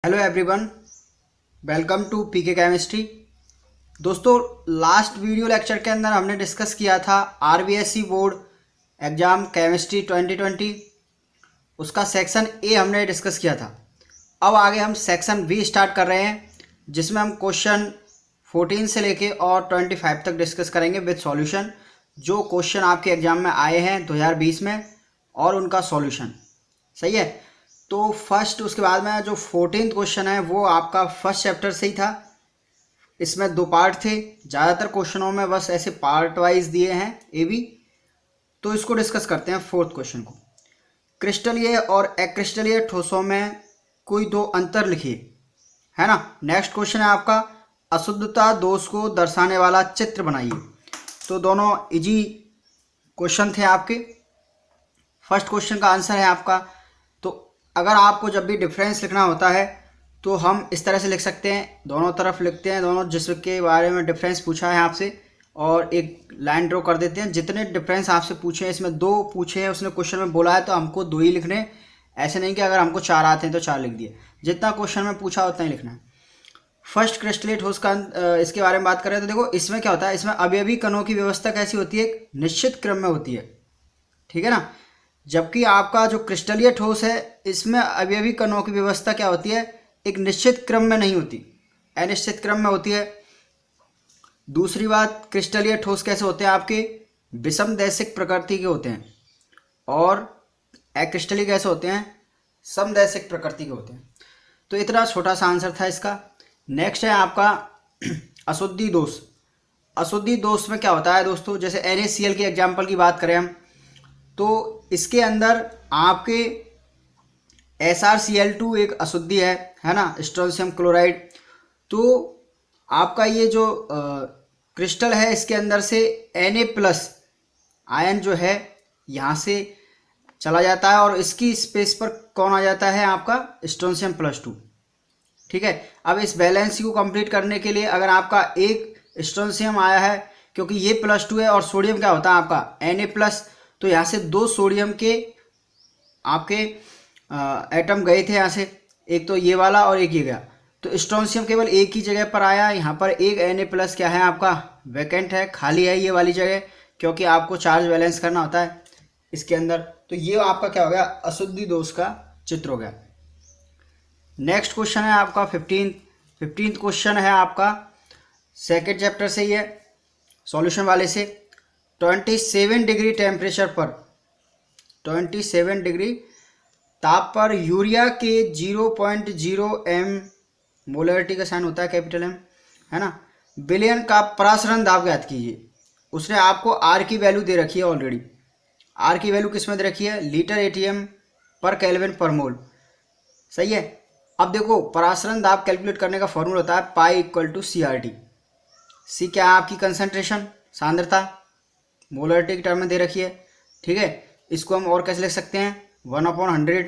Hello everyone, welcome to PK chemistry. दोस्तों, last video lecture के अंदर हमने डिस्कस किया था आरबीएससी बोर्ड एग्ज़ाम केमिस्ट्री 2020। उसका सेक्शन ए हमने डिस्कस किया था। अब आगे हम सेक्शन बी स्टार्ट कर रहे हैं, जिसमें हम क्वेश्चन 14 से लेके और 25 तक डिस्कस करेंगे विद सॉल्यूशन। जो क्वेश्चन आपके एग्ज़ाम में आए हैं 2020 में और उनका सॉल्यूशन। सही है। तो फर्स्ट, उसके बाद में जो 14th क्वेश्चन है वो आपका फर्स्ट चैप्टर से ही था। इसमें दो पार्ट थे। ज़्यादातर क्वेश्चनों में बस ऐसे पार्ट वाइज दिए हैं ए बी। तो इसको डिस्कस करते हैं फोर्थ क्वेश्चन को। क्रिस्टलीय और अक्रिस्टलीय ठोसों में कोई दो अंतर लिखिए, है ना। नेक्स्ट क्वेश्चन है आपका अशुद्धता दोष को दर्शाने वाला चित्र बनाइए। तो दोनों इजी क्वेश्चन थे आपके। फर्स्ट क्वेश्चन का आंसर है आपका, तो अगर आपको जब भी डिफरेंस लिखना होता है तो हम इस तरह से लिख सकते हैं। दोनों तरफ लिखते हैं, दोनों जिसके बारे में डिफरेंस पूछा है आपसे, और एक लाइन ड्रॉ कर देते हैं। जितने डिफरेंस आपसे पूछे हैं, इसमें दो पूछे हैं, उसने क्वेश्चन में बोला है तो हमको दो ही लिखने। ऐसे नहीं कि अगर हमको चार आते हैं तो चार लिख दिए। जितना क्वेश्चन में पूछा उतना ही लिखना है। फर्स्ट क्रिस्टलीय ठोस का इसके बारे में बात करें तो देखो, इसमें क्या होता है, इसमें अवयवी कणों की व्यवस्था कैसी होती है, एक निश्चित क्रम में होती है। ठीक है ना। जबकि आपका जो क्रिस्टलीय ठोस है, इसमें अवयवी कणों की व्यवस्था क्या होती है, एक निश्चित क्रम में नहीं होती, अनिश्चित क्रम में होती है। दूसरी बात, क्रिस्टलीय ठोस कैसे होते हैं, आपके विषम दैशिक प्रकृति के होते हैं, और अक्रिस्टलीय कैसे होते हैं, समदैशिक प्रकृति के होते हैं। तो इतना छोटा सा आंसर था इसका। नेक्स्ट है आपका अशुद्धि दोष। अशुद्धि दोष में क्या होता है दोस्तों, जैसे NaCl के एग्जाम्पल की बात करें हम, तो इसके अंदर आपके SrCl2 एक अशुद्धि है ना, स्ट्रोंशियम क्लोराइड। तो आपका ये जो क्रिस्टल है, इसके अंदर से Na+ आयन जो है यहाँ से चला जाता है, और इसकी स्पेस पर कौन आ जाता है, आपका स्ट्रोंशियम+2। ठीक है। अब इस बैलेंस को कंप्लीट करने के लिए अगर आपका एक स्ट्रोंशियम आया है, क्योंकि ये +2 है, और सोडियम क्या होता है आपका Na+, तो यहाँ से दो सोडियम के आपके एटम गए थे यहाँ से, एक तो ये वाला और एक ये गया। तो स्ट्रोंशियम केवल एक ही जगह पर आया। यहाँ पर एक Na+ क्या है आपका, वैकेंट है, खाली है ये वाली जगह, क्योंकि आपको चार्ज बैलेंस करना होता है इसके अंदर। तो ये आपका क्या हो गया, अशुद्धि दोष का चित्र हो गया। नेक्स्ट क्वेश्चन है आपका 15th क्वेश्चन है आपका सेकेंड चैप्टर से ही है, सॉल्यूशन वाले से। 27 डिग्री टेम्परेचर पर, 27 डिग्री ताप पर यूरिया के 0.0 m मोलरिटी का साइन होता है कैपिटल M, है ना, बिलियन का परासरण दाब ज्ञात कीजिए। उसने आपको R की वैल्यू दे रखी है ऑलरेडी। R की वैल्यू किस में दे रखी है, लीटर ATM पर केल्विन पर मोल। सही है। अब देखो, परासरण दाब कैलकुलेट करने का फॉर्मूला होता है पाई = CRT। सी क्या है आपकी कंसंट्रेशन, सांद्रता, मोलरिटी की टर्म में दे रखी है। ठीक है। इसको हम और कैसे लिख सकते हैं, 1/100,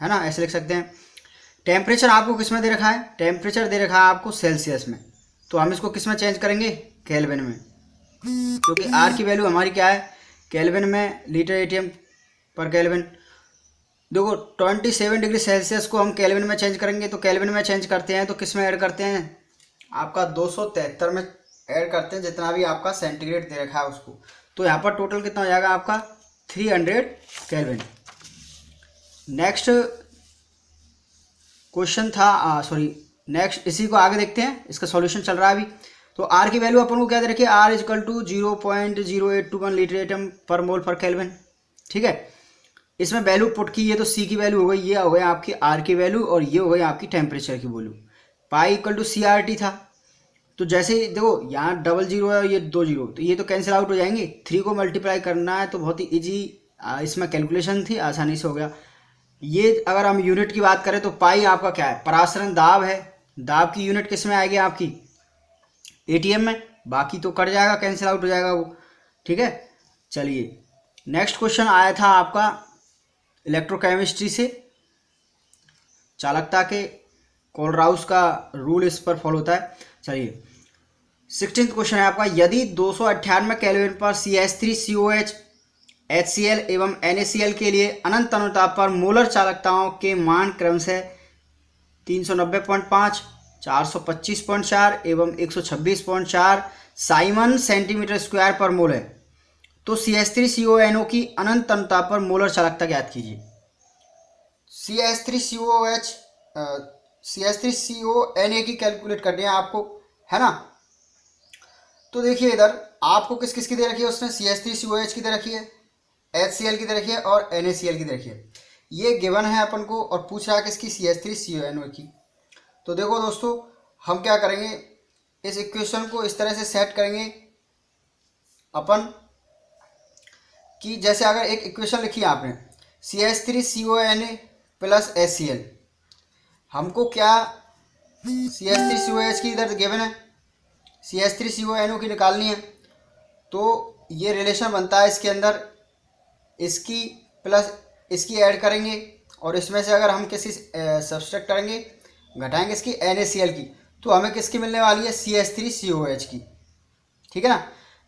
है ना, ऐसे लिख सकते हैं। टेम्परेचर आपको किस में दे रखा है, टेम्परेचर दे रखा है आपको सेल्सियस में, तो हम इसको किस में चेंज करेंगे, केल्विन में, क्योंकि आर की वैल्यू हमारी क्या है, केल्विन में, लीटर ATM पर केल्विन। देखो, 27 डिग्री सेल्सियस को हम केल्विन में चेंज करेंगे, तो केल्विन में चेंज करते हैं तो किस में ऐड करते हैं, आपका 273 में ऐड करते हैं, जितना भी आपका सेंटीग्रेड दे रखा है उसको। तो यहाँ पर टोटल कितना हो जाएगा आपका 300 केल्विन। नेक्स्ट क्वेश्चन था, सॉरी, नेक्स्ट इसी को आगे देखते हैं, इसका सॉल्यूशन चल रहा है अभी। तो आर की वैल्यू अपन को क्या दे रखी है, R = 0.0821 लीटर एटम पर मोल पर केल्विन। ठीक है। इसमें वैल्यू पुट की, ये तो सी की वैल्यू हो गई, ये हो गई आपकी आर की वैल्यू, और ये हो गई आपकी टेम्परेचर की वैल्यू। पाई = CRT था। तो जैसे ही देखो, यहाँ 00 है और ये 20, तो ये तो कैंसिल आउट हो जाएंगे। 3 को मल्टीप्लाई करना है तो बहुत ही ईजी इसमें कैलकुलेशन थी, आसानी से हो गया ये। अगर हम यूनिट की बात करें तो पाई आपका क्या है, परासरण दाब है। दाब की यूनिट किस में आएगी आपकी, ATM में, बाकी तो कट जाएगा, कैंसिल आउट हो जाएगा वो। ठीक है। चलिए, नेक्स्ट क्वेश्चन आया था आपका इलेक्ट्रोकेमिस्ट्री से, चालकता के कोलराउस का रूल इस पर फॉलो होता है। चलिए, 16th क्वेश्चन है आपका, यदि 298 केल्विन पर CH3COH HCl एवं NaCl के लिए अनंत अनुताप पर मोलर चालकताओं के मान क्रमशः 390.5, 425.4 एवं 126.4 साइमन सेंटीमीटर स्क्वायर पर मोल है, तो CH3CONO की अनंत तन्यता पर मोलर चालकता ज्ञात कीजिए। CH3CONA की कैलकुलेट करनी है आपको, है ना। तो देखिए इधर आपको किस किस की दे रखी है, उसने CH3COH की दे रखी है, HCl की दे रखी है और NaCl की दे रखी है। ये गिवन है अपन को और पूछ रहा है किसकी, CH3CONO की। तो देखो दोस्तों, हम क्या करेंगे, इस इक्वेशन को इस तरह से सेट करेंगे अपन कि जैसे अगर एक इक्वेशन लिखी है आपने CH3CONA प्लस HCl, हमको क्या CH3COH की इधर गिवन है, CH3CONO की निकालनी है। तो ये रिलेशन बनता है इसके अंदर, इसकी प्लस इसकी ऐड करेंगे और इसमें से अगर हम किसी सब्सट्रैक्ट करेंगे, घटाएंगे इसकी NaCl की, तो हमें किसकी मिलने वाली है, CH3COH की। ठीक है ना।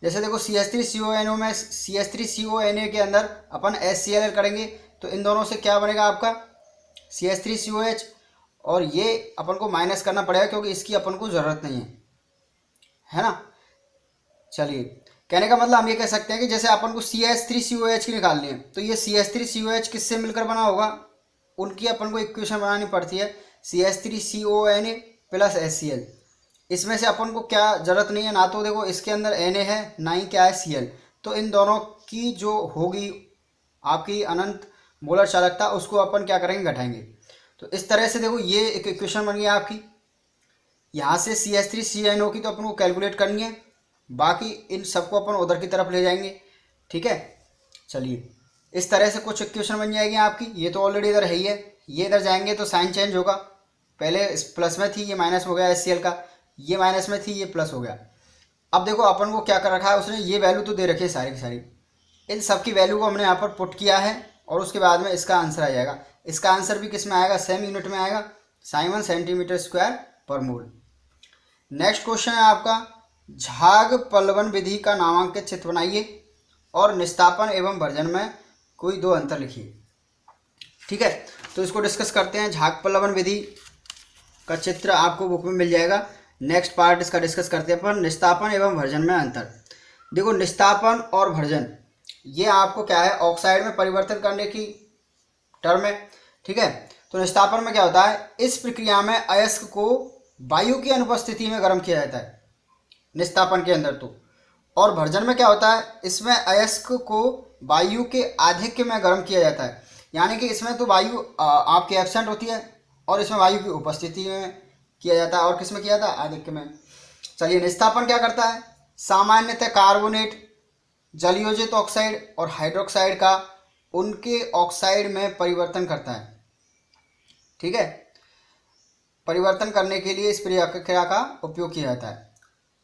जैसे देखो CH3CONO में CH3CONA के अंदर अपन HCl करेंगे तो इन दोनों से क्या बनेगा आपका CH3COH, और ये अपन को माइनस करना पड़ेगा क्योंकि इसकी अपन को ज़रूरत नहीं है ना। चलिए, कहने का मतलब हम ये कह सकते हैं कि जैसे अपन को CH3COH की निकालनी है, तो ये CH3COH किससे मिलकर बना होगा, उनकी अपन को इक्वेशन बनानी पड़ती है CH3CONA प्लस HCl। इसमें से अपन को क्या ज़रूरत नहीं है, ना तो देखो इसके अंदर Na है ना ही क्या है Cl, तो इन दोनों की जो होगी आपकी अनंत मोलर चालकता, उसको अपन क्या करेंगे, घटाएंगे। तो इस तरह से देखो ये एक इक्वेशन बन गई आपकी। यहाँ से CH3CNO की तो अपन को कैलकुलेट करनी है, बाकी इन सबको अपन उधर की तरफ ले जाएंगे। ठीक है, चलिए इस तरह से कुछ इक्वेशन बन जाएगी आपकी। ये तो ऑलरेडी इधर है ही है, ये इधर जाएंगे तो साइन चेंज होगा, पहले इस प्लस में थी ये माइनस हो गया HCl का, ये माइनस में थी ये प्लस हो गया। अब देखो अपन को क्या कर रखा है उसने, ये वैल्यू तो दे रखी है सारी की सारी, इन सब की वैल्यू को हमने यहाँ पर पुट किया है और उसके बाद में इसका आंसर आ जाएगा। इसका आंसर भी किस में आएगा, सेम यूनिट में आएगा, साइमन सेंटीमीटर स्क्वायर पर मोल। नेक्स्ट क्वेश्चन है आपका, झाग पल्लवन विधि का नामांकित चित्र बनाइए और निस्तापन एवं भर्जन में कोई दो अंतर लिखिए। ठीक है, तो इसको डिस्कस करते हैं। झाग पल्लवन विधि का चित्र आपको बुक में मिल जाएगा। नेक्स्ट पार्ट इसका डिस्कस करते हैं अपन, निस्तापन एवं भर्जन में अंतर। देखो निस्तापन और भर्जन ये आपको क्या है, ऑक्साइड में परिवर्तन करने की टर्म है। ठीक है, तो निस्तापन में क्या होता है, इस प्रक्रिया में अयस्क को वायु की अनुपस्थिति में गर्म किया जाता है निस्तापन के अंदर तो, और भर्जन में क्या होता है, इसमें अयस्क को वायु के आधिक्य में गर्म किया जाता है। यानी कि इसमें तो वायु आपकी एब्सेंट होती है और इसमें वायु की उपस्थिति में किया जाता है, और किस में किया जाता है, आधिक्य में। चलिए, निस्तापन क्या करता है, सामान्यतः कार्बोनेट, जलयोजित ऑक्साइड और हाइड्रोक्साइड का उनके ऑक्साइड में परिवर्तन करता है। ठीक है, परिवर्तन करने के लिए इस प्रक्रिया का उपयोग किया जाता है।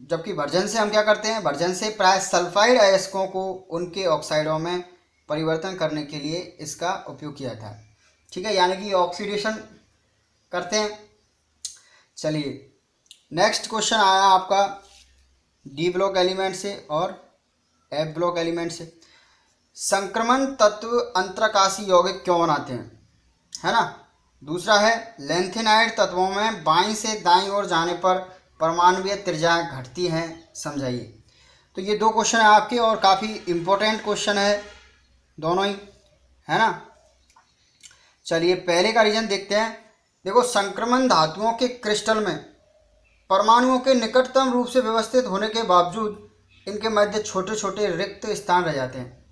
जबकि भर्जन से हम क्या करते हैं, भर्जन से प्राय सल्फाइड अयस्कों को उनके ऑक्साइडों में परिवर्तन करने के लिए इसका उपयोग किया जाता है। ठीक है, यानी कि ऑक्सीडेशन करते हैं। चलिए, नेक्स्ट क्वेश्चन आया आपका डी ब्लॉक एलिमेंट से और एफ ब्लॉक एलिमेंट से। संक्रमण तत्व अंतरकाशी यौगिक क्यों बनाते हैं, है ना। दूसरा है, लेंथेनाइड तत्वों में बाईं से दाईं ओर जाने पर परमाणुीय त्रिज्या घटती हैं, समझाइए। तो ये दो क्वेश्चन है आपके और काफ़ी इम्पोर्टेंट क्वेश्चन है दोनों ही, है ना। चलिए पहले का रीजन देखते हैं। देखो, संक्रमण धातुओं के क्रिस्टल में परमाणुओं के निकटतम रूप से व्यवस्थित होने के बावजूद इनके मध्य छोटे छोटे रिक्त स्थान रह जाते हैं।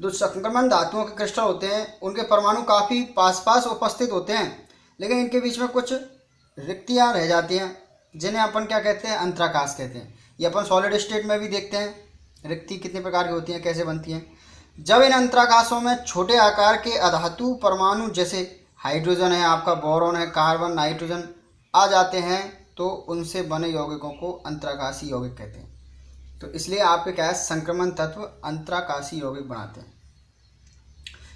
जो संक्रमण धातुओं के क्रिस्टल होते हैं उनके परमाणु काफ़ी पास पास उपस्थित होते हैं, लेकिन इनके बीच में कुछ रिक्तियाँ रह जाती हैं, जिन्हें अपन क्या कहते हैं, अंतराकाश कहते हैं। ये अपन सॉलिड स्टेट में भी देखते हैं रिक्ति कितने प्रकार की होती हैं, कैसे बनती हैं। जब इन अंतराकाशों में छोटे आकार के अधातु परमाणु जैसे हाइड्रोजन है, आपका बोरॉन है, कार्बन, नाइट्रोजन आ जाते हैं, तो उनसे बने यौगिकों को अंतराकाशी यौगिक कहते हैं। तो इसलिए आपके क्या है, संक्रमण तत्व अंतराकाशी यौगिक बनाते हैं,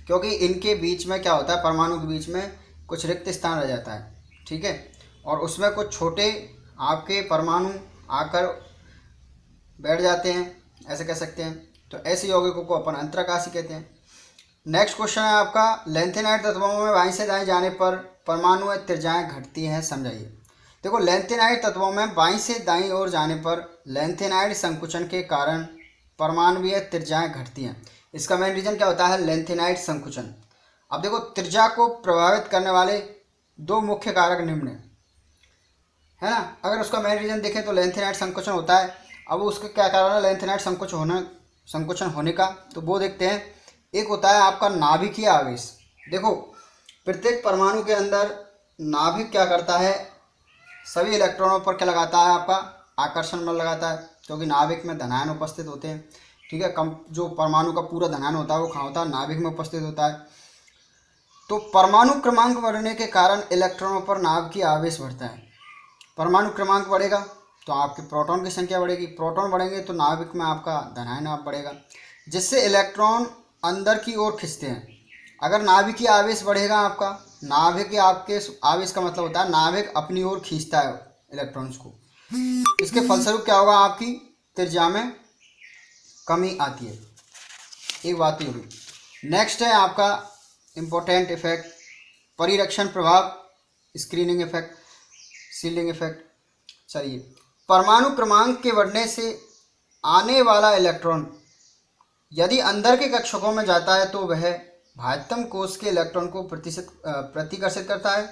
क्योंकि इनके बीच में क्या होता है, परमाणु के बीच में कुछ रिक्त स्थान रह जाता है। ठीक है, और उसमें कुछ छोटे आपके परमाणु आकर बैठ जाते हैं, ऐसे कह सकते हैं। तो ऐसे यौगिकों को अपन अंतराकाशी कहते हैं। नेक्स्ट क्वेश्चन है आपका, लेंथेनाइड तत्वों में बाईं से दाएं जाने पर परमाणु त्रिज्याएं घटती हैं, समझाइए। देखो लैंथेनाइड तत्वों में बाईं से दाईं ओर जाने पर लैंथेनाइड संकुचन के कारण परमाणुीय त्रिज्याएं घटती हैं। इसका मेन रीजन क्या होता है? लैंथेनाइड संकुचन। अब देखो त्रिज्या को प्रभावित करने वाले दो मुख्य कारक निम्न है ना। अगर उसका मेन रीजन देखें तो लैंथेनाइड संकुचन होता है। अब उसका क्या कारण है लैंथेनाइड संकुचन होने का, तो वो देखते हैं। एक होता है आपका नाभिकीय आवेश। देखो प्रत्येक परमाणु के अंदर नाभिक क्या करता है, सभी इलेक्ट्रॉनों पर क्या लगाता है? आपका आकर्षण बल लगाता है, क्योंकि नाभिक में धनायन उपस्थित होते हैं। ठीक है, कम जो परमाणु का पूरा धनायन होता है वो कहाँ होता है? नाभिक में उपस्थित होता है। तो परमाणु क्रमांक बढ़ने के कारण इलेक्ट्रॉनों पर नाभिकीय आवेश बढ़ता है। परमाणु क्रमांक बढ़ेगा तो आपके प्रोटॉन की संख्या बढ़ेगी, प्रोटॉन बढ़ेंगे तो नाभिक में आपका धनायन बढ़ेगा, जिससे इलेक्ट्रॉन अंदर की ओर खिंचते हैं। अगर नाभिकीय आवेश बढ़ेगा आपका, नाभिक आपके आवेश का मतलब होता है नाभिक अपनी ओर खींचता है इलेक्ट्रॉन्स को। इसके फलस्वरूप क्या होगा? आपकी त्रिज्या में कमी आती है। एक बात ये हुई। नेक्स्ट है आपका इम्पोर्टेंट इफेक्ट, परिरक्षण प्रभाव, स्क्रीनिंग इफेक्ट, सीलिंग इफेक्ट। चलिए, परमाणु क्रमांक के बढ़ने से आने वाला इलेक्ट्रॉन यदि अंदर के कक्षकों में जाता है तो वह बाह्यतम कोश के इलेक्ट्रॉन को प्रतिकर्षित करता है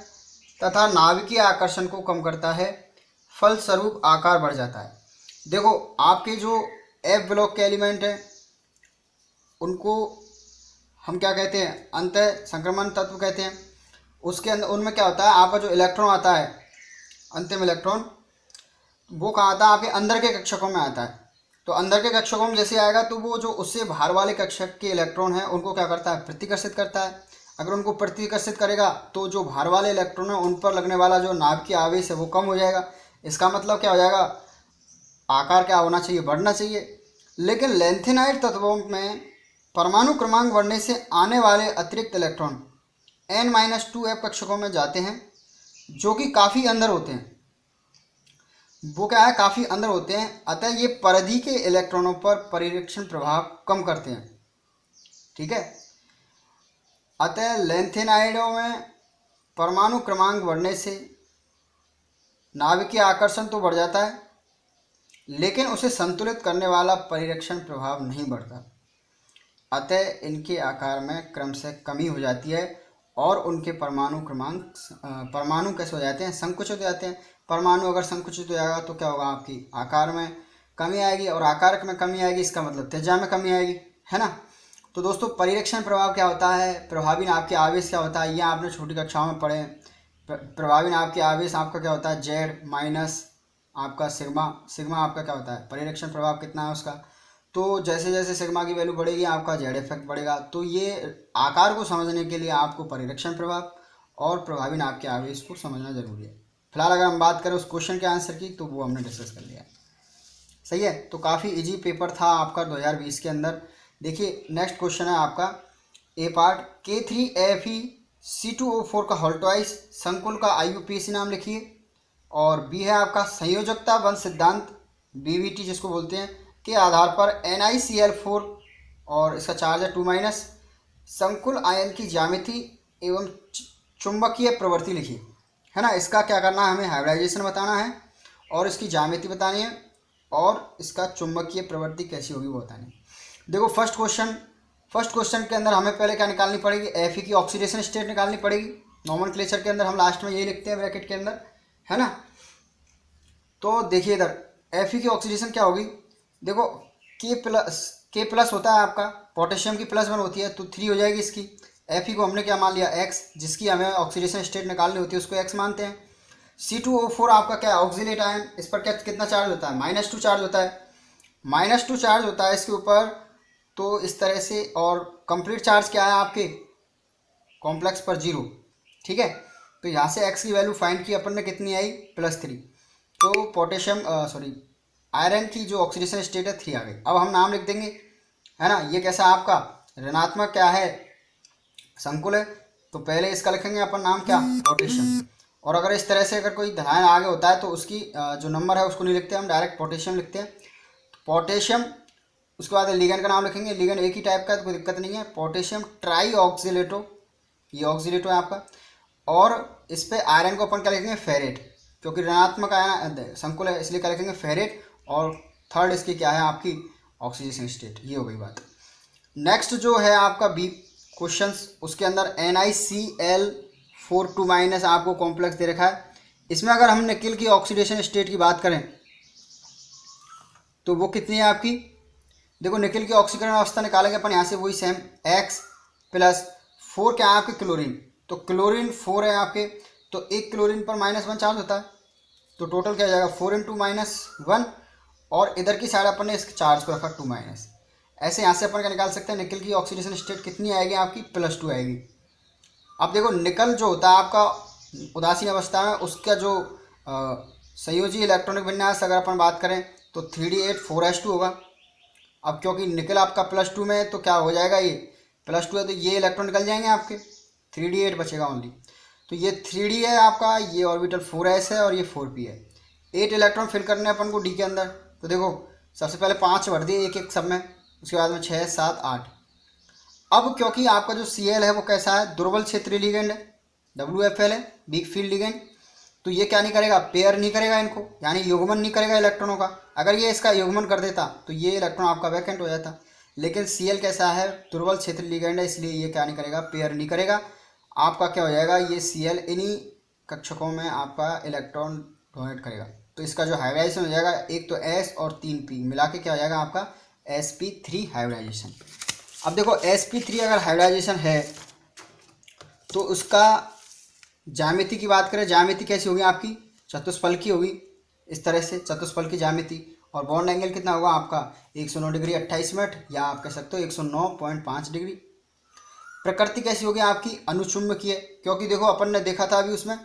तथा नाभिकीय आकर्षण को कम करता है, फलस्वरूप आकार बढ़ जाता है। देखो आपके जो एफ ब्लॉक के एलिमेंट हैं उनको हम क्या कहते हैं? अंतः संक्रमण तत्व कहते हैं। उसके अंदर उनमें क्या होता है? आपका जो इलेक्ट्रॉन आता है, अंतिम इलेक्ट्रॉन, वो कहाँ आता है? आपके अंदर के कक्षकों में आता है। तो अंदर के कक्षकों में जैसे आएगा तो वो जो उससे बाहर वाले कक्षक के इलेक्ट्रॉन हैं उनको क्या करता है? प्रतिकर्षित करता है। अगर उनको प्रतिकर्षित करेगा तो जो बाहर वाले इलेक्ट्रॉन है उन पर लगने वाला जो नाभिकीय आवेश है वो कम हो जाएगा। इसका मतलब क्या हो जाएगा? आकार क्या होना चाहिए? बढ़ना चाहिए। लेकिन लैंथेनाइड तत्वों में परमाणु क्रमांक बढ़ने से आने वाले अतिरिक्त इलेक्ट्रॉन N-2F कक्षकों में जाते हैं, जो कि काफ़ी अंदर होते हैं। वो क्या है? काफ़ी अंदर होते हैं। अतः ये परिधि के इलेक्ट्रॉनों पर परिरक्षण प्रभाव कम करते हैं। ठीक है, अतः लैंथेनाइडों में परमाणु क्रमांक बढ़ने से नाभिकीय आकर्षण तो बढ़ जाता है, लेकिन उसे संतुलित करने वाला परिरक्षण प्रभाव नहीं बढ़ता। अतः इनके आकार में क्रमशः कमी हो जाती है और उनके परमाणु कैसे हो जाते हैं? संकुचित हो जाते हैं। परमाणु अगर संकुचित हो जाएगा तो क्या होगा? आपकी आकार में कमी आएगी, और आकार में कमी आएगी इसका मतलब त्रिज्या में कमी आएगी, है ना। तो दोस्तों परिरक्षण प्रभाव क्या होता है? प्रभावी नाभिकीय आवेश क्या होता है? ये आपने छोटी कक्षाओं में पढ़े। प्रभावी नाभिकीय आवेश आपका क्या होता है? जेड माइनस आपका सिग्मा। सिग्मा आपका क्या होता है? परिरक्षण प्रभाव कितना है उसका। तो जैसे जैसे सिग्मा की वैल्यू बढ़ेगी आपका जेड इफेक्ट बढ़ेगा। तो ये आकार को समझने के लिए आपको परिरक्षण प्रभाव और प्रभावी नाभिकीय आवेश को समझना जरूरी है। फिलहाल अगर हम बात करें उस क्वेश्चन के आंसर की तो वो हमने डिस्कस कर लिया। सही है, तो काफ़ी इजी पेपर था आपका 2020 के अंदर। देखिए नेक्स्ट क्वेश्चन है आपका ए पार्ट, K3Fe2O4 का होल्टवाइज संकुल का IUPAC नाम लिखिए। और बी है आपका संयोजकता बंध सिद्धांत, BBT जिसको बोलते हैं, के आधार पर NiCl4 और इसका चार्ज है 2- संकुल आयन की ज्यामिति एवं चुंबकीय प्रवृत्ति लिखिए, है ना। इसका क्या करना है? हमें हाइब्रिडाइजेशन बताना है और इसकी ज्यामिति बतानी है और इसका चुंबकीय प्रवृत्ति कैसी होगी वो बतानी है। देखो फर्स्ट क्वेश्चन के अंदर हमें पहले क्या निकालनी पड़ेगी? Fe की ऑक्सीडेशन स्टेट निकालनी पड़ेगी। नॉमेनक्लेचर के अंदर हम लास्ट में यही लिखते हैं ब्रैकेट के अंदर, है ना। तो देखिए इधर Fe की ऑक्सीडेशन क्या होगी? देखो K+ होता है आपका, पोटेशियम की +1 होती है तो 3 हो जाएगी इसकी। Fe को हमने क्या मान लिया? X, जिसकी हमें ऑक्सीडेशन स्टेट निकालनी होती है उसको X मानते हैं। C2O4 आपका क्या है? Oxalate ion. इस पर क्या कितना चार्ज होता है? -2 चार्ज होता है। -2 चार्ज होता है इसके ऊपर, तो इस तरह से। और कंप्लीट चार्ज क्या है आपके कॉम्प्लेक्स पर? 0। ठीक है, तो यहाँ से X की वैल्यू फाइंड की अपन ने, कितनी आई? +3। तो पोटेशियम आयरन की जो ऑक्सीडेशन स्टेट है 3 आ गई। अब हम नाम लिख देंगे, है ना। ये कैसा आपका ऋणात्मक क्या है? संकुल है, तो पहले इसका लिखेंगे अपन नाम क्या? पोटेशियम। और अगर इस तरह से अगर कोई धनायन आगे होता है तो उसकी जो नंबर है उसको नहीं लिखते, हम डायरेक्ट पोटेशियम लिखते हैं। पोटेशियम, उसके बाद लिगेंड का नाम लिखेंगे। लिगेंड एक ही टाइप का है तो कोई दिक्कत नहीं है, पोटेशियम ट्राई ऑक्सीलेटो, ये ऑक्सीलेटो है आपका। और इस पे आयरन को अपन क्या लिखेंगे, फेरेट, क्योंकि ऋणात्मक आयन संकुल है इसलिए क्या लिखेंगे, फेरेट। और थर्ड इसकी क्या है आपकी, ऑक्सीडेशन स्टेट। ये हो गई बात। नेक्स्ट जो है आपका बी क्वेश्चंस, उसके अंदर NiCl4 आपको कॉम्प्लेक्स दे रखा है। इसमें अगर हम निकेल की ऑक्सीडेशन स्टेट की बात करें तो वो कितनी है आपकी, देखो निकेल की ऑक्सीकरण अवस्था निकालेंगे अपन यहाँ से, वही सेम X प्लस 4 क्या है आपके, क्लोरीन। तो क्लोरीन 4 है आपके, तो एक क्लोरीन पर -1 चार्ज होता है, तो टोटल क्या हो जाएगा 4 × -1, और इधर की साइड अपन ने इस चार्ज को रखा 2 ऐसे यहाँ से अपन क्या निकाल सकते हैं, निकल की ऑक्सीडेशन स्टेट कितनी आएगी आपकी, +2 आएगी। अब देखो निकल जो होता है आपका उदासीन अवस्था में, उसका जो संयोजी इलेक्ट्रॉनिक विन्यास अगर अपन बात करें तो 3D8 4s2 होगा। अब क्योंकि निकल आपका +2 में है तो क्या हो जाएगा, ये +2 है तो ये इलेक्ट्रॉन निकल जाएंगे आपके, 3D8 बचेगा ओनली। तो ये 3D है आपका, ये ऑर्बिटल 4s है और ये 4p है। 8 इलेक्ट्रॉन फिल करने अपन को डी के अंदर। तो देखो सबसे पहले 5 भर दिए एक एक सब में, उसके बाद में 6 7 8। अब क्योंकि आपका जो Cl है वो कैसा है, दुर्बल क्षेत्रीय लिगेंड है, WFL है, वीक फील्ड लिगेंड। तो ये क्या नहीं करेगा, पेयर नहीं करेगा इनको, यानी युग्मन नहीं करेगा इलेक्ट्रॉनों का। अगर ये इसका युग्मन कर देता तो ये इलेक्ट्रॉन आपका वैकेंट हो जाता। लेकिन Cl कैसा है, दुर्बल क्षेत्रीय लिगेंड है, इसलिए ये क्या नहीं करेगा, पेयर नहीं करेगा। आपका क्या हो जाएगा, ये Cl इन्हीं कक्षकों में आपका इलेक्ट्रॉन डोनेट करेगा। तो इसका जो हाइब्रिडाइजेशन हो जाएगा, एक तो S और 3p मिला के क्या हो जाएगा आपका sp3 हाइब्रिडाइजेशन। अब देखो sp3 अगर हाइब्रिडाइजेशन है तो उसका ज्यामिति की बात करें, ज्यामिति कैसी होगी आपकी, चतुष्फल की होगी, इस तरह से चतुष्फल की ज्यामिति। और बॉन्ड एंगल कितना होगा आपका 109 डिग्री 28 मिनट, या आप कह सकते हो 109.5 डिग्री। प्रकृति कैसी होगी आपकी, अनुचुंबकीय, क्योंकि देखो अपन ने देखा था अभी उसमें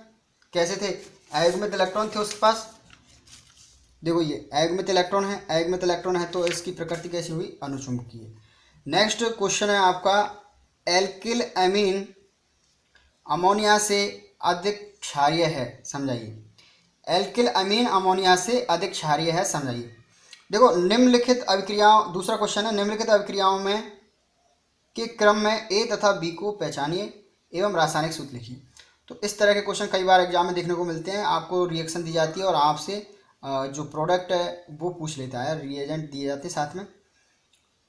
कैसे थे, अयुग्मित इलेक्ट्रॉन थे उसके पास। देखो ये अयुग्मित इलेक्ट्रॉन है, अयुग्मित इलेक्ट्रॉन है तो इसकी प्रकृति कैसी हुई, अनुचुंबकीय। नेक्स्ट क्वेश्चन है आपका, एल्किल एमीन अमोनिया से अधिक क्षारीय है, समझाइए। एल्किल अमीन अमोनिया से अधिक क्षारीय है, समझाइए। देखो निम्नलिखित अभिक्रियाओं, दूसरा क्वेश्चन है, निम्नलिखित अभिक्रियाओं में के क्रम में ए तथा बी को पहचानिए एवं रासायनिक सूत्र लिखिए। तो इस तरह के क्वेश्चन कई बार एग्जाम में देखने को मिलते हैं। आपको रिएक्शन दी जाती है और आपसे जो प्रोडक्ट है वो पूछ लेता है, रिएजेंट दिए जाते हैं साथ में।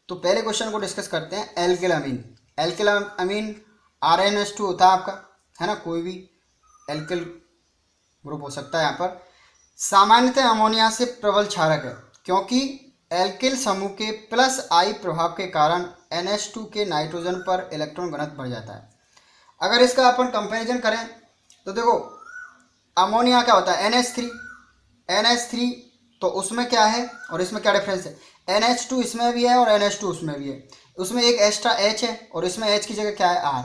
तो पहले क्वेश्चन को डिस्कस करते हैं, एल्किल अमीन। एल्किल अमीन RnH2 होता है आपका, है ना, कोई भी एल्किल ग्रुप हो सकता है यहाँ पर। सामान्यतः अमोनिया से प्रबल क्षारक है, क्योंकि एल्किल समूह के +I प्रभाव के कारण NH2 के नाइट्रोजन पर इलेक्ट्रॉन घनत्व बढ़ जाता है। अगर इसका अपन कंपैरिजन करें तो देखो अमोनिया क्या होता है, NH3, तो उसमें क्या है और इसमें क्या डिफरेंस है, NH2 इसमें भी है और NH2 उसमें भी है, उसमें एक एक्स्ट्रा H है और इसमें H की जगह क्या है, R।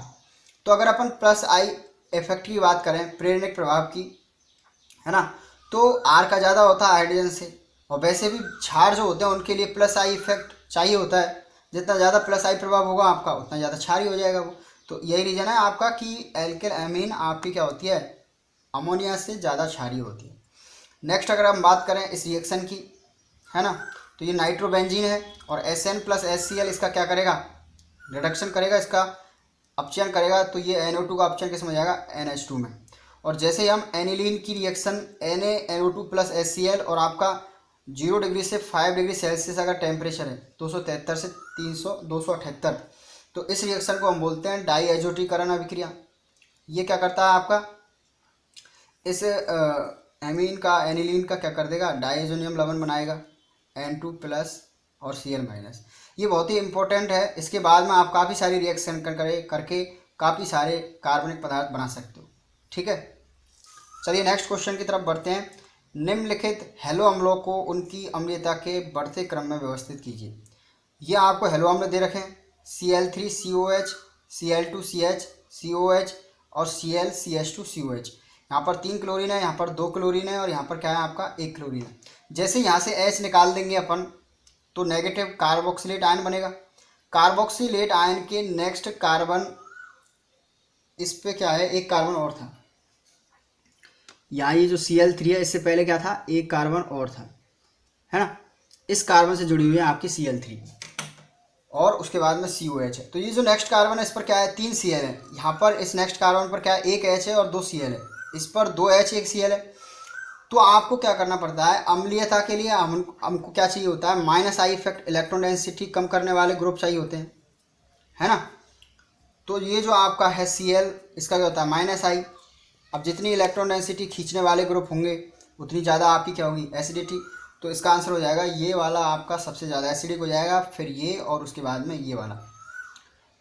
तो अगर अपन +I इफेक्ट की बात करें, प्रेरणिक प्रभाव की, है ना, तो R का ज़्यादा होता है हाइड्रोजन से। और वैसे भी क्षार जो होते हैं उनके लिए +I इफेक्ट चाहिए होता है, जितना ज़्यादा +I प्रभाव होगा आपका उतना ज़्यादा क्षारी हो जाएगा वो। तो यही रीज़न है आपका कि एल्किल अमीन आपकी क्या होती है, अमोनिया से ज़्यादा क्षारी होती है। नेक्स्ट अगर हम बात करें इस रिएक्शन की, है ना, तो ये नाइट्रोबेंजीन है और SN + HCl इसका क्या करेगा, रिडक्शन करेगा, इसका अपचयन करेगा। तो ये NO2 का अपचयन किसमें जाएगा, NH2 में। और जैसे ही हम एनिलीन की रिएक्शन NaNO2 + HCl और आपका 0 डिग्री से 5 डिग्री सेल्सियस अगर टेम्परेचर है 273 से 278, तो इस रिएक्शन को हम बोलते हैं डाईएजोटीकरण अभिक्रिया। ये क्या करता है आपका, इस एमीन का एनिलीन का क्या कर देगा, डाइएजोनियम लवण बनाएगा, N2+ और Cl-। ये बहुत ही इंपॉर्टेंट है। इसके बाद में आप काफ़ी सारी रिएक्शन करके काफ़ी सारे कार्बनिक पदार्थ बना सकते हो, ठीक है। चलिए नेक्स्ट क्वेश्चन की तरफ बढ़ते हैं। निम्नलिखित हैलो अम्लों को उनकी अम्लीयता के बढ़ते क्रम में व्यवस्थित कीजिए। ये आपको हैलो अम्ल दे रखे हैं, Cl3COH, Cl2CH COH और ClCH2COH। यहाँ पर 3 क्लोरीन है, यहाँ पर 2 क्लोरीन है और यहाँ पर क्या है आपका 1 क्लोरीन है। जैसे यहाँ से H निकाल देंगे अपन तो नेगेटिव कार्बोक्सिलेट आयन बनेगा। कार्बोक्सिलेट आयन के नेक्स्ट कार्बन, इस पे क्या है, एक कार्बन और था, यहाँ ये जो Cl3 है इससे पहले क्या था, एक कार्बन और था, है ना, इस कार्बन से जुड़ी हुई है आपकी Cl3। और उसके बाद में COH है। तो ये जो नेक्स्ट कार्बन है इस पर क्या है, 3 Cl है। यहाँ पर इस नेक्स्ट कार्बन पर क्या है, 1 H है और 2 Cl है। इस पर 2 H 1 Cl है। तो आपको क्या करना पड़ता है, अम्लीयता के लिए हमको क्या चाहिए होता है, -I इफेक्ट, इलेक्ट्रॉन डेंसिटी कम करने वाले ग्रुप चाहिए होते हैं, है ना। तो ये जो आपका है Cl, इसका क्या होता है -I। अब जितनी इलेक्ट्रॉन डेंसिटी खींचने वाले ग्रुप होंगे उतनी ज़्यादा आपकी क्या होगी, एसिडिटी। तो इसका आंसर हो जाएगा ये वाला, आपका सबसे ज़्यादा एसिडिक हो जाएगा, फिर ये और उसके बाद में ये वाला।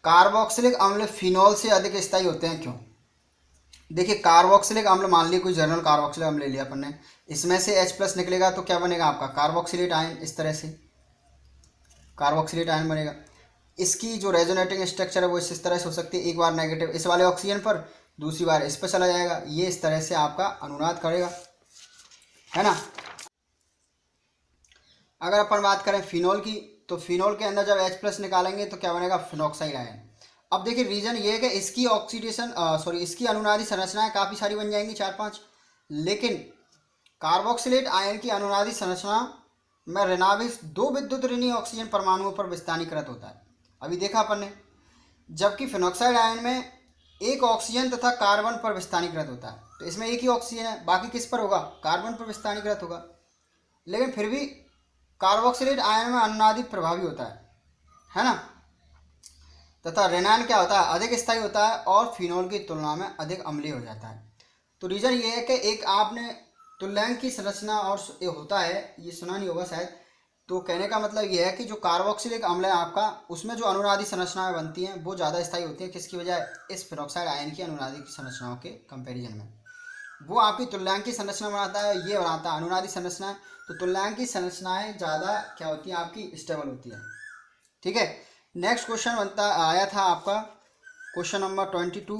कार्बोक्सिलिक अम्ल फिनॉल से अधिक स्थायी होते हैं, क्यों? देखिए कार्बोक्सिलिक अम्ल, मान लिया कोई जनरल कार्बोक्सिलिक अम्ल ले लिया अपन ने, इसमें से H+ निकलेगा तो क्या बनेगा आपका कार्बोक्सिलेट आयन, इस तरह से कार्बोक्सिलेट आयन बनेगा। इसकी जो रेजोनेटिंग स्ट्रक्चर है वो इस तरह से हो सकती है, एक बार नेगेटिव इस वाले ऑक्सीजन पर, दूसरी बार इस पर चला जाएगा, ये इस तरह से आपका अनुनाद करेगा, है ना। अगर अपन बात करें फिनॉल की, तो फिनॉल के अंदर जब H+ निकालेंगे तो क्या बनेगा, फिनॉक्साइड आयन। अब देखिए रीजन ये है कि इसकी इसकी अनुनादी संरचनाएं काफ़ी सारी बन जाएंगी, 4-5, लेकिन कार्बोक्सिलेट आयन की अनुनादी संरचना में ऋणावेश 2 विद्युत ऋणी ऑक्सीजन परमाणुओं पर विस्थानीकृत होता है, अभी देखा अपन ने। जबकि फिनॉक्साइड आयन में एक ऑक्सीजन तथा कार्बन पर विस्थानीकृत होता है, तो इसमें एक ही ऑक्सीजन है, बाकी किस पर होगा, कार्बन पर विस्थानीकृत होगा। लेकिन फिर भी कार्बोक्सिलेट आयन में अनुनादी प्रभावी होता है ना। तथा रेनान क्या होता है, अधिक स्थायी होता है और फिनॉल की तुलना में अधिक अम्लीय हो जाता है। तो रीज़न ये है कि एक आपने तुल्यांक की संरचना और ये होता है, ये सुना नहीं होगा शायद। तो कहने का मतलब ये है कि जो कार्बोक्सिलिक अम्ल है आपका, उसमें जो अनुनादी संरचनाएं बनती हैं वो ज़्यादा स्थायी होती हैं, किसकी वजह, इस फिनॉक्साइड आयन की अनुनादी संरचनाओं के कंपेरिजन में। वो आपकी तुल्यांक की संरचना बनाता है, ये बनाता है अनुनादी संरचनाएं। तो तुल्यांक की संरचनाएं ज़्यादा क्या होती हैं, आपकी स्टेबल होती है, ठीक है। नेक्स्ट क्वेश्चन बनता आया था आपका क्वेश्चन नंबर 22,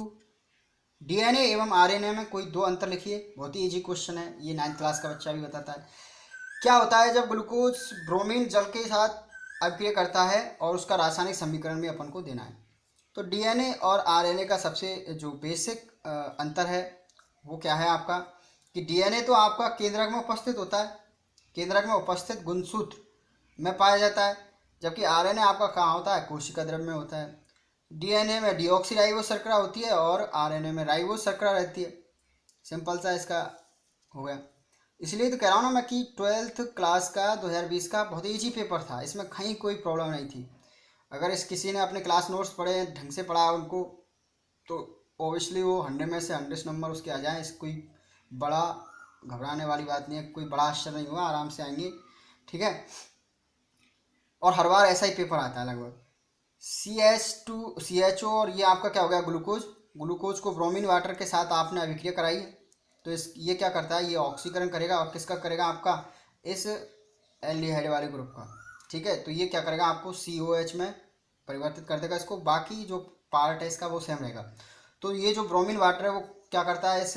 DNA एवं RNA में कोई 2 अंतर लिखिए। बहुत ही इजी क्वेश्चन है, ये 9th क्लास का बच्चा भी बताता है। क्या होता है जब ग्लूकोज ब्रोमीन जल के साथ अभिक्रिया करता है और उसका रासायनिक समीकरण भी अपन को देना है। तो DNA और RNA का सबसे जो बेसिक अंतर है वो क्या है आपका, कि DNA तो आपका केंद्रक में उपस्थित होता है, केंद्रक में उपस्थित गुणसूत्र में पाया जाता है, जबकि RNA आपका कहाँ होता है, कोशिका द्रव्य में होता है। DNA में डीऑक्सीराइबोस शर्करा होती है और RNA में राइबोस शर्करा रहती है। सिंपल सा इसका हो गया। इसलिए तो कह रहा हूँ ना मैं कि 12th क्लास का 2020 का बहुत ईजी पेपर था, इसमें कहीं कोई प्रॉब्लम नहीं थी। अगर इस किसी ने अपने क्लास नोट्स पढ़े, ढंग से पढ़ा उनको, तो ओबियसली वो 100 में से 100 नंबर उसके आ जाएँ। इस कोई बड़ा घबराने वाली बात नहीं है, कोई बड़ा आश्चर्य नहीं हुआ, आराम से आएंगे, ठीक है। और हर बार ऐसा ही पेपर आता है लगभग। CH2CHO और ये आपका क्या हो गया, ग्लूकोज। ग्लूकोज को ब्रोमीन वाटर के साथ आपने अभिक्रिया कराई है, तो इस ये क्या करता है, ये ऑक्सीकरण करेगा, और किसका करेगा, आपका इस एल्डिहाइड वाले ग्रुप का, ठीक है। तो ये क्या करेगा, आपको COH में परिवर्तित कर देगा इसको, बाकी जो पार्ट है इसका वो सेम रहेगा। तो ये जो ब्रोमीन वाटर है वो क्या करता है, इस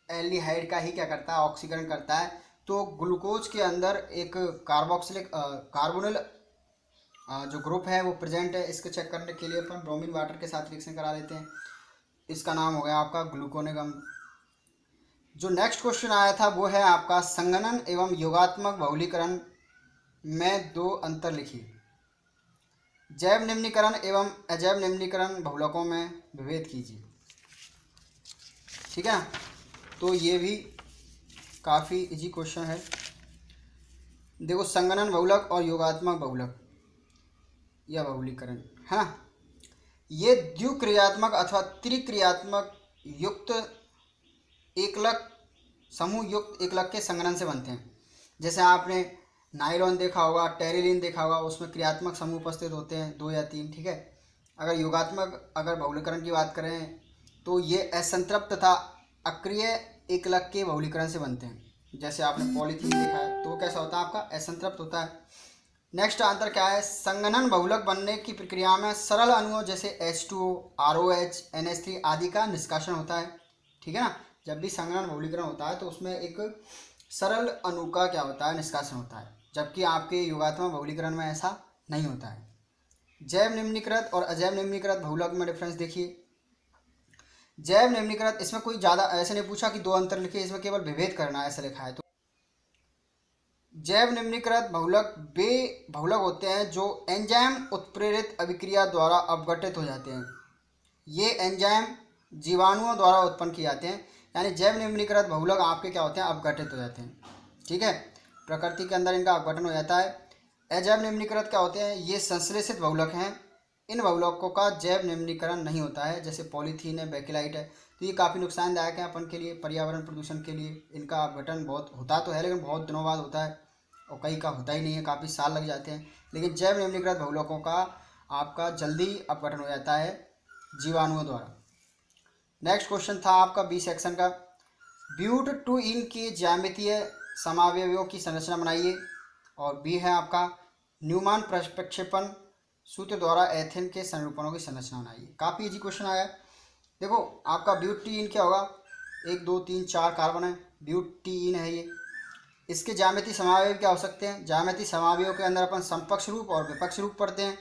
एल्डिहाइड का ही क्या करता है, ऑक्सीकरण करता है। तो ग्लूकोज के अंदर एक कार्बोक्सिलिक कार्बोनिल जो ग्रुप है वो प्रेजेंट है, इसको चेक करने के लिए अपन ब्रोमीन वाटर के साथ रिएक्शन करा लेते हैं। इसका नाम हो गया आपका ग्लूकोनिक अम्ल। जो नेक्स्ट क्वेश्चन आया था वो है आपका संघनन एवं योगात्मक बहुलीकरण में 2 अंतर लिखिए। जैव निम्नीकरण एवं अजैव निम्नीकरण बहुलकों में विभेद कीजिए, ठीक है। तो ये भी काफ़ी इजी क्वेश्चन है। देखो संघनन बहुलक और योगात्मक बहुलक या बहुलीकरण, है ना, ये द्विक्रियात्मक अथवा त्रिक्रियात्मक युक्त एकलक समूह युक्त एकलक के संघनन से बनते हैं। जैसे आपने नायलॉन देखा होगा, टेरिलीन देखा होगा, उसमें क्रियात्मक समूह उपस्थित होते हैं 2 या 3, ठीक है। अगर बहुलीकरण की बात करें तो ये असंतृप्त तथा अक्रिय एकलक के बहुलीकरण से बनते हैं। जैसे आपने पॉलीथीन देखा है, तो वो कैसा होता है, आपका असंतृप्त होता है। नेक्स्ट आंसर क्या है, संघनन बहुलक बनने की प्रक्रिया में सरल अणुओं जैसे H2O, ROH, NH3 आदि का निष्कासन होता है, ठीक है ना। जब भी संघनन बहुलीकरण होता है तो उसमें एक सरल अणु का क्या होता है, निष्कासन होता है, जबकि आपके योगात्मक बहुलीकरण में ऐसा नहीं होता है। जैव निम्नीकृत और अजैव निम्नीकृत बहुलक में डिफरेंस देखिए। जैव निम्नीकृत, इसमें कोई ज़्यादा ऐसे नहीं पूछा कि 2 अंतर लिखिए, इसमें केवल विभेद करना है, ऐसा लिखा है। तो जैव निम्नीकृत बहुलक वे बहुलक होते हैं जो एंजाइम उत्प्रेरित अभिक्रिया द्वारा अपघटित हो जाते हैं। ये एंजाइम जीवाणुओं द्वारा उत्पन्न किए जाते हैं, यानी जैव निम्नीकृत बहुलक आपके क्या होते हैं, अपघटित हो जाते हैं। ठीक है, प्रकृति के अंदर इनका अपघटन हो जाता है। अजैव निम्नीकृत क्या होते हैं, ये संश्लेषित बहुलक हैं। इन बहुलकों का जैव निम्नीकरण नहीं होता है, जैसे पॉलीथीन है, बेकेलाइट है। तो ये काफ़ी नुकसानदायक है अपन के लिए, पर्यावरण प्रदूषण के लिए। इनका अपघटन बहुत होता तो है, लेकिन बहुत दिनों बाद होता है, और कई का होता ही नहीं है, काफ़ी साल लग जाते हैं। लेकिन जैव निम्नीकृत बहुलकों का आपका जल्दी अपघटन हो जाता है जीवाणुओं द्वारा। नेक्स्ट क्वेश्चन था आपका बी सेक्शन का, ब्यूट टू इन के ज्यामितीय समावयवों की संरचना बनाइए। और बी है आपका न्यूमान प्रक्षेपण सूत्र द्वारा एथेन के संरूपणों की संरचना बनाइए। काफ़ी इजी क्वेश्चन आया। देखो आपका ब्यूटीन क्या होगा, 1 2 3 4 कार्बन है, ब्यूटीन है ये। इसके ज्यामितीय समावयव क्या हो सकते हैं, ज्यामितीय समावयव के अंदर अपन समकक्ष रूप और विपक्ष रूप पढ़ते हैं।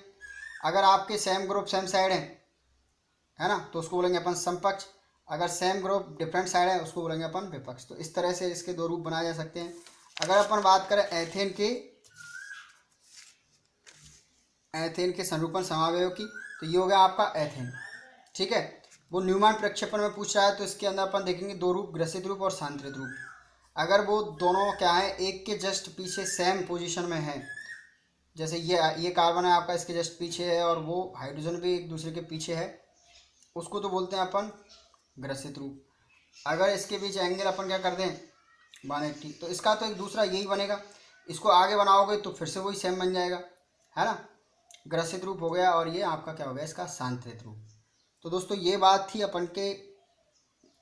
अगर आपके सेम ग्रुप सेम साइड है ना, तो उसको बोलेंगे अपन समकक्ष। अगर सेम ग्रुप डिफरेंट साइड है उसको बोलेंगे अपन विपक्ष। तो इस तरह से इसके दो रूप बनाए जा सकते हैं। अगर अपन बात करें एथेन के संरूपण समावयव की, तो ये हो गया आपका एथेन। ठीक है, वो न्यूमान प्रक्षेपण में पूछ रहा है, तो इसके अंदर अपन देखेंगे दो रूप, ग्रसित रूप और सांतरित रूप। अगर वो दोनों क्या है, एक के जस्ट पीछे सेम पोजीशन में है, जैसे ये कार्बन है आपका, इसके जस्ट पीछे है, और वो हाइड्रोजन भी एक दूसरे के पीछे है, उसको तो बोलते हैं अपन ग्रसित रूप। अगर इसके बीच एंगल अपन क्या कर दें 180, तो इसका तो एक दूसरा यही बनेगा। इसको आगे बनाओगे तो फिर से वही सेम बन जाएगा, है ना, ग्रसित रूप हो गया। और ये आपका क्या हो गया, इसका सांतरित रूप। तो दोस्तों ये बात थी अपन के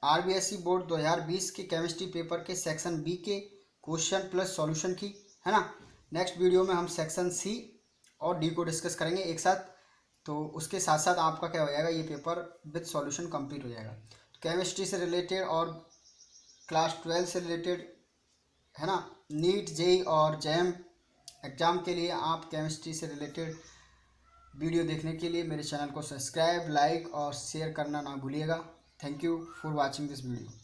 आरबीएससी बोर्ड 2020 के केमिस्ट्री पेपर के सेक्शन बी के क्वेश्चन प्लस सॉल्यूशन की, है ना। नेक्स्ट वीडियो में हम सेक्शन सी और डी को डिस्कस करेंगे एक साथ। तो उसके साथ साथ आपका क्या हो जाएगा, ये पेपर विद सॉल्यूशन कंप्लीट हो जाएगा। तो केमिस्ट्री से रिलेटेड और क्लास 12 से रिलेटेड, है ना, नीट जेई और जेएम एग्ज़ाम के लिए आप केमिस्ट्री से रिलेटेड वीडियो देखने के लिए मेरे चैनल को सब्सक्राइब, लाइक और शेयर करना ना भूलिएगा। Thank you for watching this video.